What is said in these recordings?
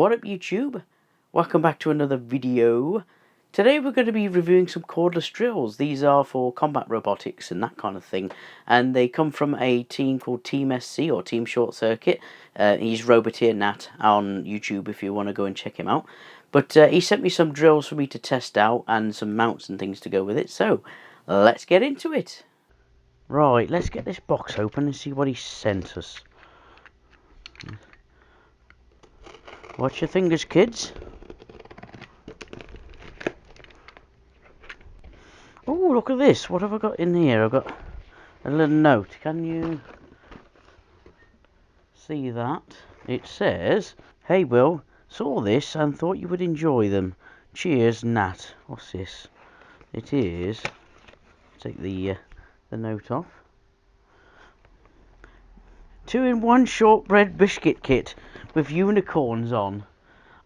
What up YouTube? Welcome back to another video. Today we're going to be reviewing some cordless drills. These are for combat robotics and that kind of thing. And they come from a team called Team SC or Team Short Circuit. He's Roboteer Nat on YouTube if you want to go and check him out. But he sent me some drills for me to test out and some mounts and things to go with it. So let's get into it. Right, let's get this box open and see what he sent us. Watch your fingers, kids. Oh, look at this. What have I got in here? I've got a little note. Can you see that? It says, "Hey Will, saw this and thought you would enjoy them. Cheers, Nat." What's this? It is, take the note off. 2-in-1 shortbread biscuit kit with unicorns on.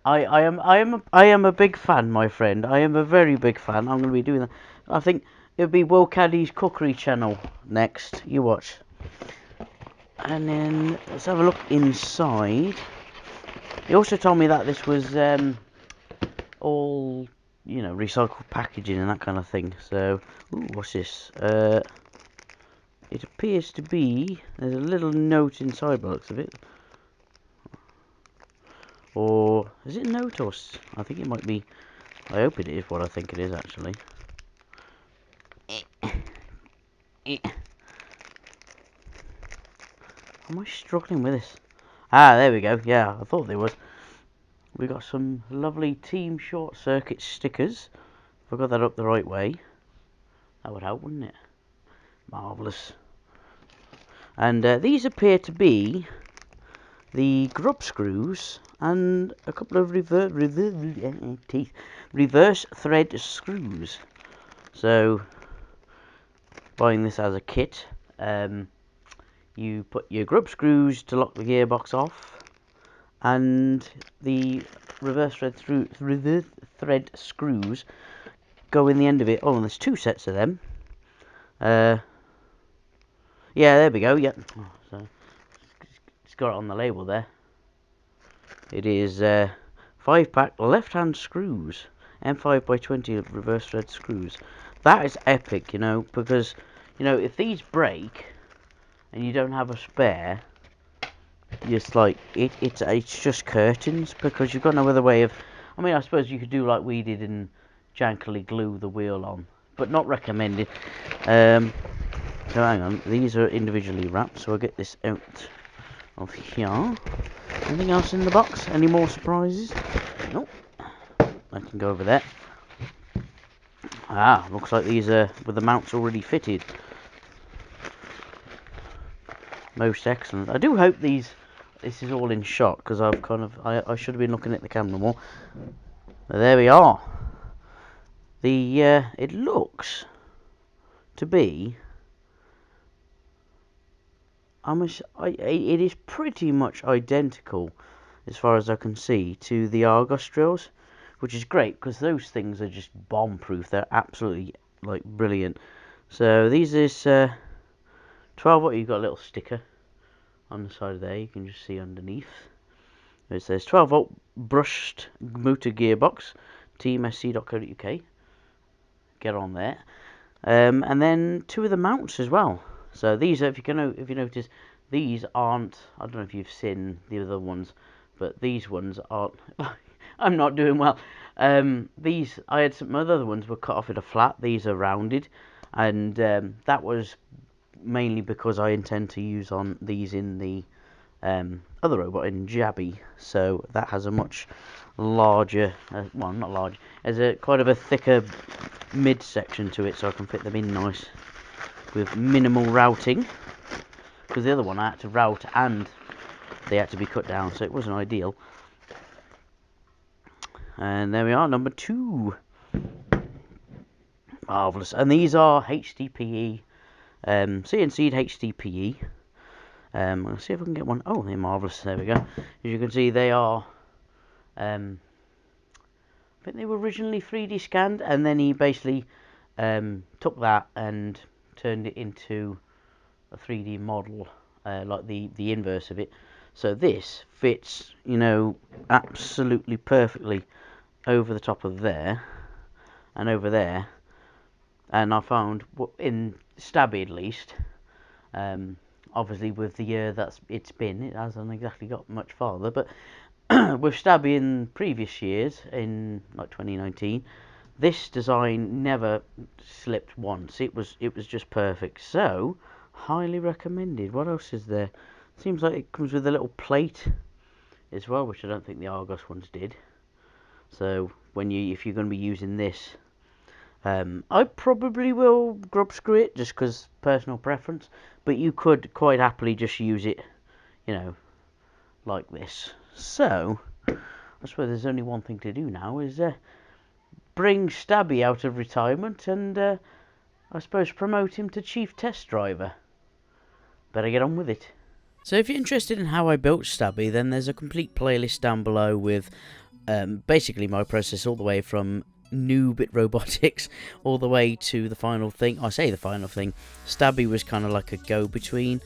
I am a big fan, my friend. I am a very big fan. I'm going to be doing that. I think it'll be Will Caddy's cookery channel next. You watch. And then let's have a look inside. He also told me that this was all, you know, recycled packaging and that kind of thing. So, ooh, what's this? It appears to be, there's a little note inside by the looks of it. Or, is it a note or, I think it might be, I hope it is what I think it is actually. Am I struggling with this? Ah, there we go. Yeah, I thought there was. We got some lovely Team Short Circuit stickers. If I got that up the right way, that would help, wouldn't it? Marvellous. And these appear to be the grub screws and a couple of reverse thread screws. So, buying this as a kit, you put your grub screws to lock the gearbox off, and the reverse thread screws go in the end of it. Oh, and there's two sets of them. Yeah, there we go. Yep. Oh, so it's got it on the label there. It is 5-pack left-hand screws, M5x20 reverse thread screws. That is epic, you know, because you know if these break and you don't have a spare, it's like it's just curtains, because you've got no other way of. I mean, I suppose you could do like we did and jankily glue the wheel on, but not recommended. So hang on, these are individually wrapped, so I'll get this out of here. Anything else in the box? Any more surprises? Nope. I can go over there. Ah, looks like these are with the mounts already fitted. Most excellent. I do hope this is all in shot, because I've kind of I should have been looking at the camera more. But there we are. The it looks to be. It is pretty much identical, as far as I can see, to the Argos drills, which is great because those things are just bomb-proof. They're absolutely like brilliant. So these is 12 volt. You've got a little sticker on the side there. You can just see underneath. It says 12 volt brushed motor gearbox, teamsc.co.uk. Get on there. And then two of the mounts as well. So these are, if you notice, these aren't, I don't know if you've seen the other ones, but these ones aren't. I'm not doing well. These, I had some other ones were cut off at a flat. These are rounded, and that was mainly because I intend to use on these in the other robot in Jabby. So that has a much larger, well, not large, has a kind of a thicker mid section to it, so I can fit them in nice with minimal routing, because the other one I had to route and they had to be cut down, so it wasn't ideal. And there we are, number 2. Marvellous. And these are HDPE, CNC'd HDPE. Let's see if I can get one. Oh, they're marvellous. There we go. As you can see, they are I think they were originally 3D scanned, and then he basically took that and turned it into a 3D model, like the inverse of it. So this fits, you know, absolutely perfectly over the top of there and over there. And I found, in Stabby at least, obviously with the year that it's been, it hasn't exactly got much farther, but with Stabby in previous years, in like 2019, this design never slipped once. It was just perfect. So, highly recommended. What else is there? Seems like it comes with a little plate as well, which I don't think the Argos ones did. So, if you're going to be using this, I probably will grub screw it just because personal preference, but you could quite happily just use it, you know, like this. So, I suppose there's only one thing to do now, is bring Stabby out of retirement and I suppose promote him to chief test driver. Better get on with it. So if you're interested in how I built Stabby, then there's a complete playlist down below with basically my process all the way from noob at robotics all the way to the final thing. I say the final thing. Stabby was kind of like a go-between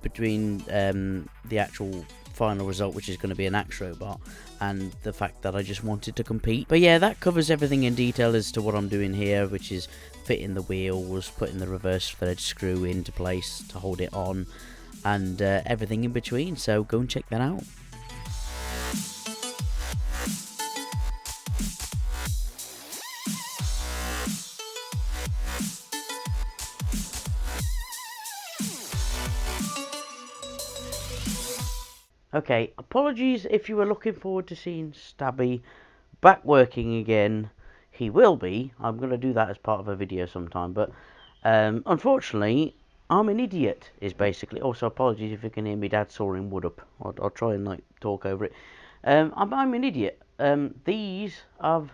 between the actual final result, which is going to be an axe robot, and the fact that I just wanted to compete. But yeah, that covers everything in detail as to what I'm doing here, which is fitting the wheels, putting the reverse thread screw into place to hold it on, and everything in between. So go and check that out. Okay, apologies if you were looking forward to seeing Stabby back working again. He will be. I'm going to do that as part of a video sometime, but unfortunately, I'm an idiot, is basically. Also, apologies if you can hear me dad sawing wood up. I'll try and like talk over it. I'm an idiot. These have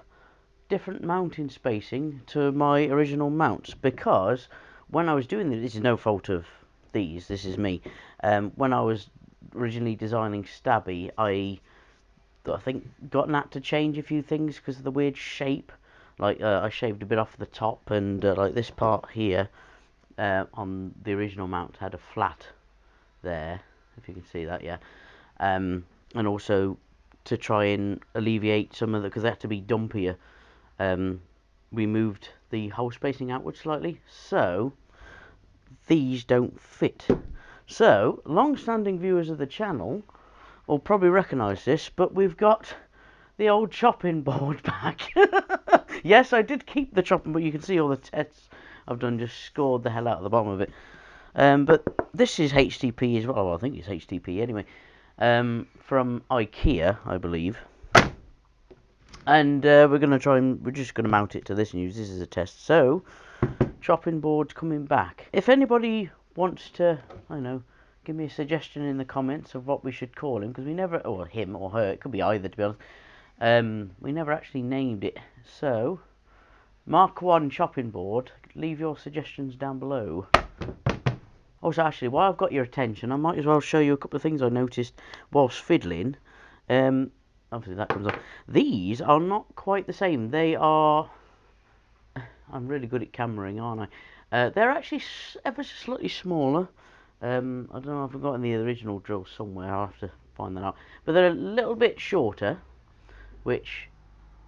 different mounting spacing to my original mounts, because when I was doing this is no fault of these, this is me. When I was originally designing Stabby, I think got Nat to change a few things because of the weird shape. Like I shaved a bit off the top, and like this part here on the original mount had a flat there, if you can see that, yeah. And also to try and alleviate some of the, because they had to be dumpier, we moved the hole spacing outward slightly, so these don't fit. So, long-standing viewers of the channel will probably recognise this, but we've got the old chopping board back. Yes, I did keep the chopping board. You can see all the tests I've done just scored the hell out of the bottom of it. But this is HTP as well. I think it's HTP anyway. From IKEA, I believe. And we're just going to mount it to this and use this as a test. So, chopping board's coming back. If anybody wants to, I don't know, give me a suggestion in the comments of what we should call him, because we never, or him or her, it could be either, to be honest. We never actually named it. So, Mark 1 chopping board, leave your suggestions down below. Also, actually, while I've got your attention, I might as well show you a couple of things I noticed whilst fiddling. Obviously that comes up. These are not quite the same. They are, I'm really good at cameraing, aren't I? They're actually ever so slightly smaller. I don't know if I've got any of the original drills somewhere. I'll have to find that out. But they're a little bit shorter, which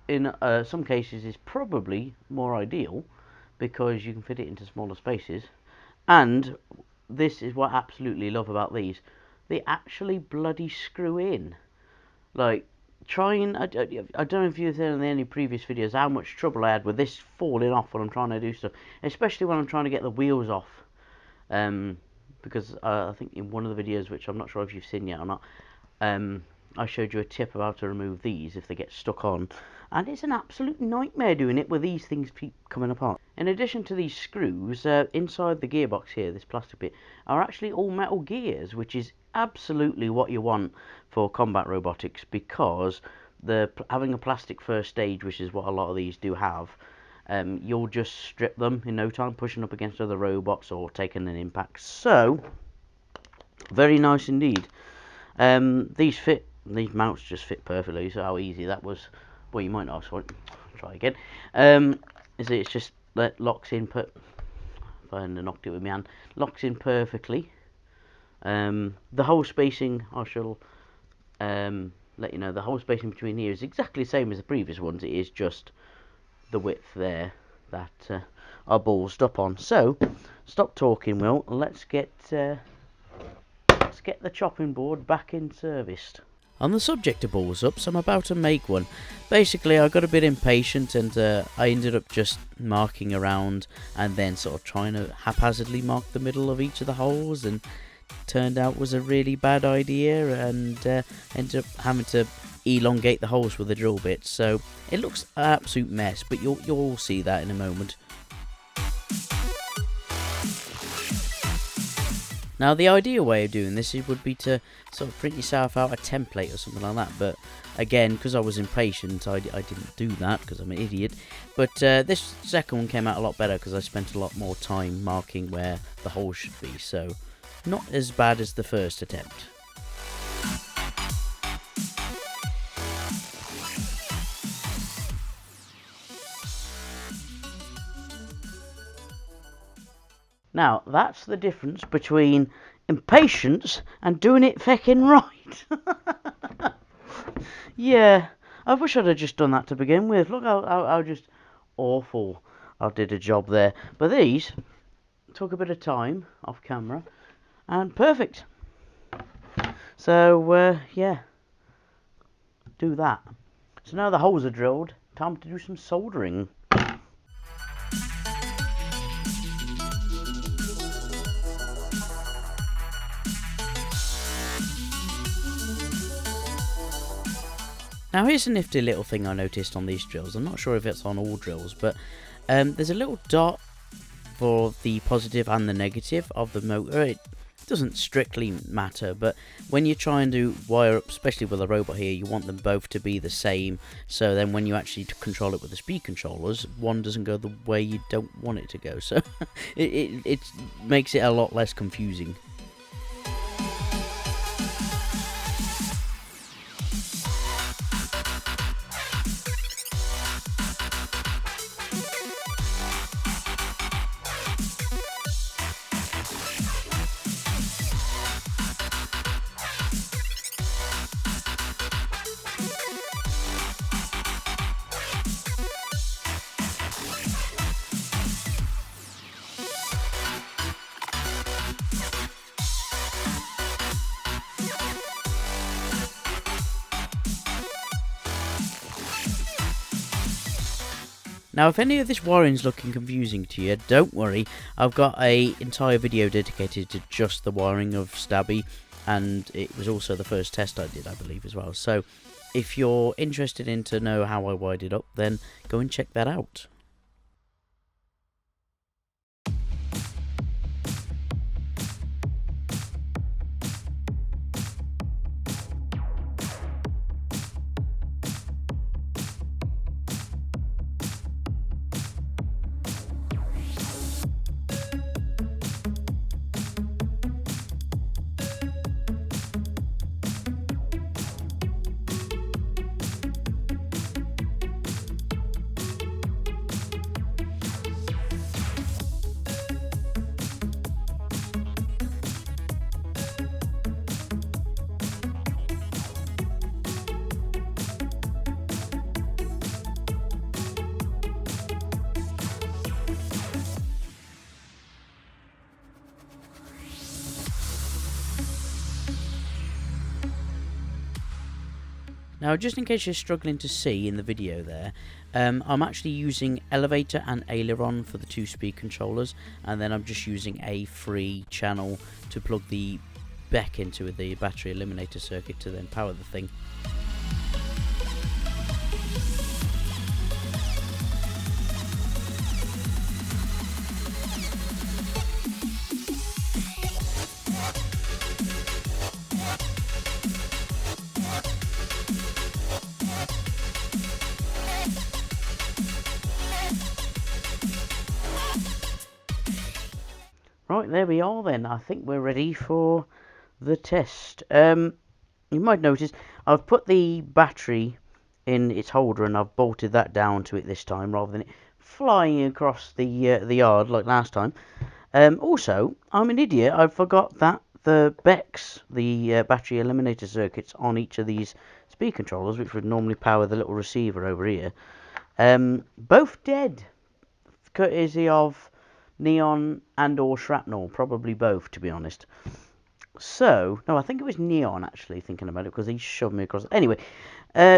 in some cases is probably more ideal, because you can fit it into smaller spaces. And this is what I absolutely love about these. They actually bloody screw in. Like, I don't know if you've seen in any previous videos how much trouble I had with this falling off when I'm trying to do stuff, especially when I'm trying to get the wheels off. Because I think in one of the videos, which I'm not sure if you've seen yet or not, I showed you a tip of how to remove these if they get stuck on, and it's an absolute nightmare doing it with these things keep coming apart. In addition to these screws, inside the gearbox here, this plastic bit, are actually all metal gears, which is absolutely what you want for combat robotics, because having a plastic first stage, which is what a lot of these do have, you'll just strip them in no time, pushing up against other robots or taking an impact. So, very nice indeed. These mounts just fit perfectly. So how easy that was. Well, you might not. So try again. It's just that locks in. If I hadn't knocked it with my hand, locks in perfectly. The hole spacing, I shall let you know, the hole spacing between here is exactly the same as the previous ones. It is just the width there that I ballsed up on. So, stop talking, Will. Let's get the chopping board back in serviced. On the subject of balls ups, I'm about to make one. Basically, I got a bit impatient and I ended up just marking around and then sort of trying to haphazardly mark the middle of each of the holes, and turned out was a really bad idea, and ended up having to elongate the holes with the drill bit. So it looks an absolute mess, but you'll see that in a moment. Now, the ideal way of doing this would be to sort of print yourself out a template or something like that, but again, because I was impatient, I didn't do that because I'm an idiot. But this second one came out a lot better because I spent a lot more time marking where the hole should be, so not as bad as the first attempt. Now, that's the difference between impatience and doing it feckin' right. Yeah, I wish I'd have just done that to begin with. Look how just awful I did a job there. But these took a bit of time off camera, and perfect. So, yeah, do that. So now the holes are drilled, time to do some soldering. Now, here's a nifty little thing I noticed on these drills. I'm not sure if it's on all drills, but there's a little dot for the positive and the negative of the motor. It doesn't strictly matter, but when you're trying to wire up, especially with a robot here, you want them both to be the same, so then when you actually control it with the speed controllers, one doesn't go the way you don't want it to go, so it makes it a lot less confusing. Now, if any of this wiring's looking confusing to you, don't worry. I've got an entire video dedicated to just the wiring of Stabby, and it was also the first test I did, I believe, as well. So, if you're interested in to know how I wired it up, then go and check that out. Now, just in case you're struggling to see in the video there, I'm actually using elevator and aileron for the 2-speed controllers, and then I'm just using a free channel to plug the back into the battery eliminator circuit to then power the thing. Right, there we are then. I think we're ready for the test. You might notice I've put the battery in its holder and I've bolted that down to it this time rather than it flying across the yard like last time. Also, I'm an idiot. I forgot that the BECs, the battery eliminator circuits on each of these speed controllers, which would normally power the little receiver over here, both dead, courtesy of Neon and or Shrapnel, probably both, to be honest. So, no, I think it was Neon, actually, thinking about it, because he shoved me across. Anyway,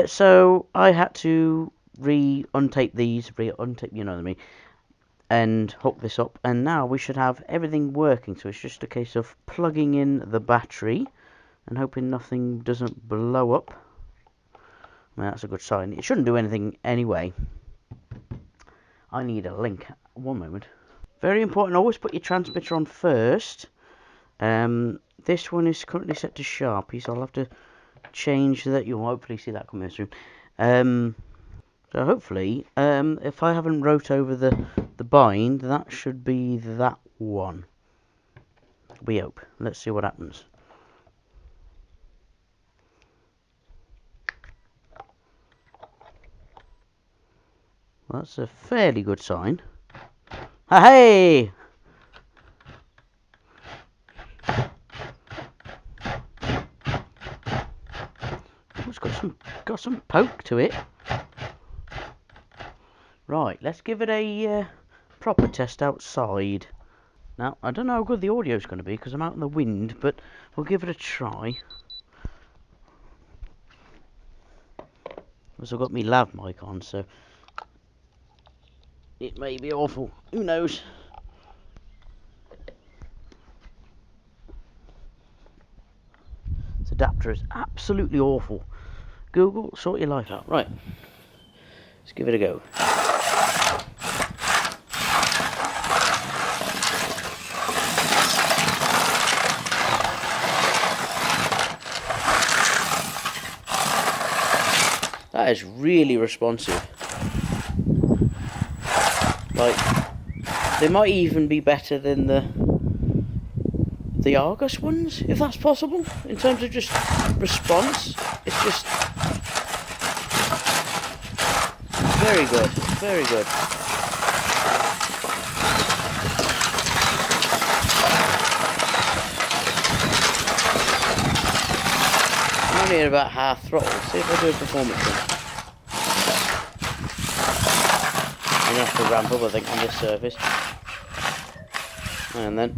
so I had to untape these, untape, you know what I mean, and hook this up, and now we should have everything working. So it's just a case of plugging in the battery and hoping nothing doesn't blow up. I mean, that's a good sign. It shouldn't do anything anyway. I need a link. One moment. Very important, always put your transmitter on first. This one is currently set to Sharpie, so I'll have to change that. You'll hopefully see that coming soon. So hopefully, if I haven't wrote over the bind, that should be that one. We hope. Let's see what happens. Well, that's a fairly good sign. Hey! It's got some poke to it. Right, let's give it a proper test outside. Now, I don't know how good the audio is going to be because I'm out in the wind, but we'll give it a try. Also got my lav mic on, so it may be awful. Who knows? This adapter is absolutely awful. Google, sort your life out. Right, let's give it a go. That is really responsive. Like, they might even be better than the Argus ones, if that's possible, in terms of just response. It's just very good, very good. I'm only at about half throttle. See if I do a performance one. I'm going to have to ramp up, I think, on this surface. And then...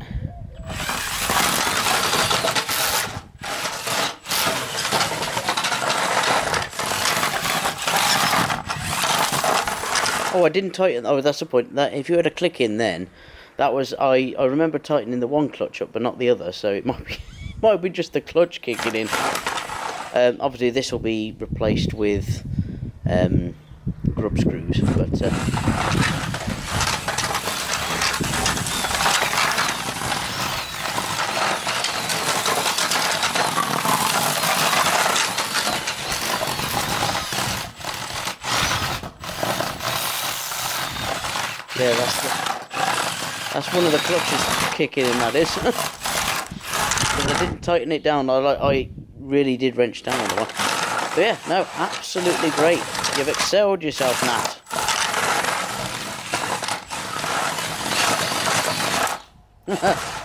Oh, I didn't tighten... Oh, that's the point. That if you had a click in then, that was... I remember tightening the one clutch up, but not the other, so it might be, might be just the clutch kicking in. Obviously, this will be replaced with grub screws, but... yeah, that's one of the clutches kicking in, that is. Because I didn't tighten it down. I really did wrench down on the one. But yeah, no, absolutely great. You've excelled yourself, Nat.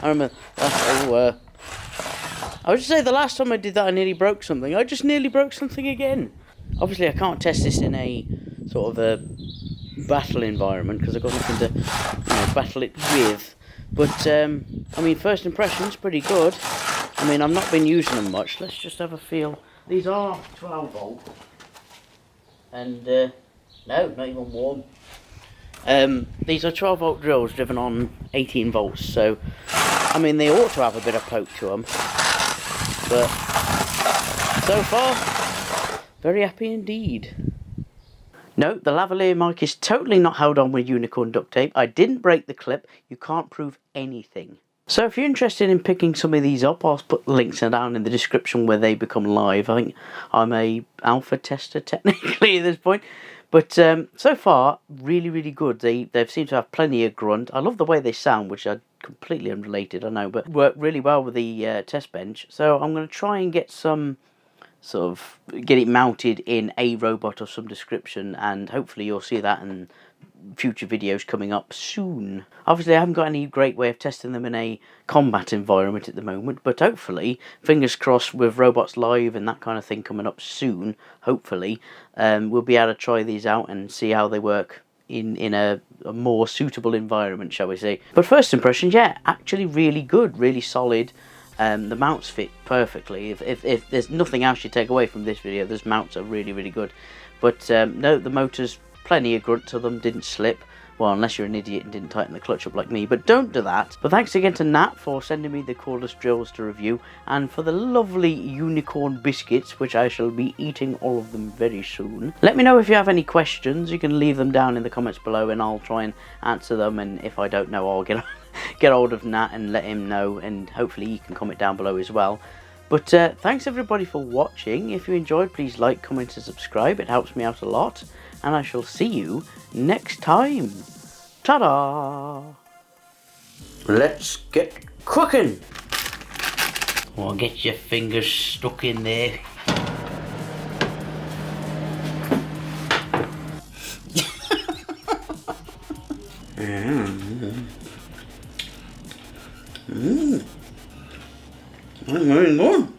I remember. I would just say the last time I did that, I nearly broke something. I just nearly broke something again. Obviously, I can't test this in a sort of a battle environment because I've got nothing to battle it with. But I mean, first impressions pretty good. I mean, I've not been using them much. Let's just have a feel. These are 12 volt, and no, not even warm. These are 12 volt drills driven on 18 volts. So, I mean, they ought to have a bit of poke to them. But so far, very happy indeed. No, the lavalier mic is totally not held on with unicorn duct tape. I didn't break the clip. You can't prove anything. So if you're interested in picking some of these up, I'll put links down in the description where they become live. I think I'm a alpha tester technically at this point. But so far, really, really good. They seem to have plenty of grunt. I love the way they sound, which are completely unrelated, I know, but work really well with the test bench. So I'm going to try and get some... sort of get it mounted in a robot of some description, and hopefully you'll see that and future videos coming up soon. Obviously, I haven't got any great way of testing them in a combat environment at the moment, but hopefully, fingers crossed, with Robots Live and that kind of thing coming up soon, hopefully, we'll be able to try these out and see how they work in a more suitable environment, shall we say. But first impressions, yeah, actually really good, really solid. The mounts fit perfectly. If there's nothing else you take away from this video, those mounts are really, really good. But no, the motors, plenty of grunt to them, didn't slip. Well, unless you're an idiot and didn't tighten the clutch up like me, but don't do that. But thanks again to Nat for sending me the cordless drills to review, and for the lovely unicorn biscuits, which I shall be eating all of them very soon. Let me know if you have any questions. You can leave them down in the comments below, and I'll try and answer them, and if I don't know, I'll get hold of Nat and let him know, and hopefully he can comment down below as well. But thanks everybody for watching. If you enjoyed, please like, comment and subscribe. It helps me out a lot. And I shall see you next time. Ta-da! Let's get cooking. Oh, get your fingers stuck in there. Very good.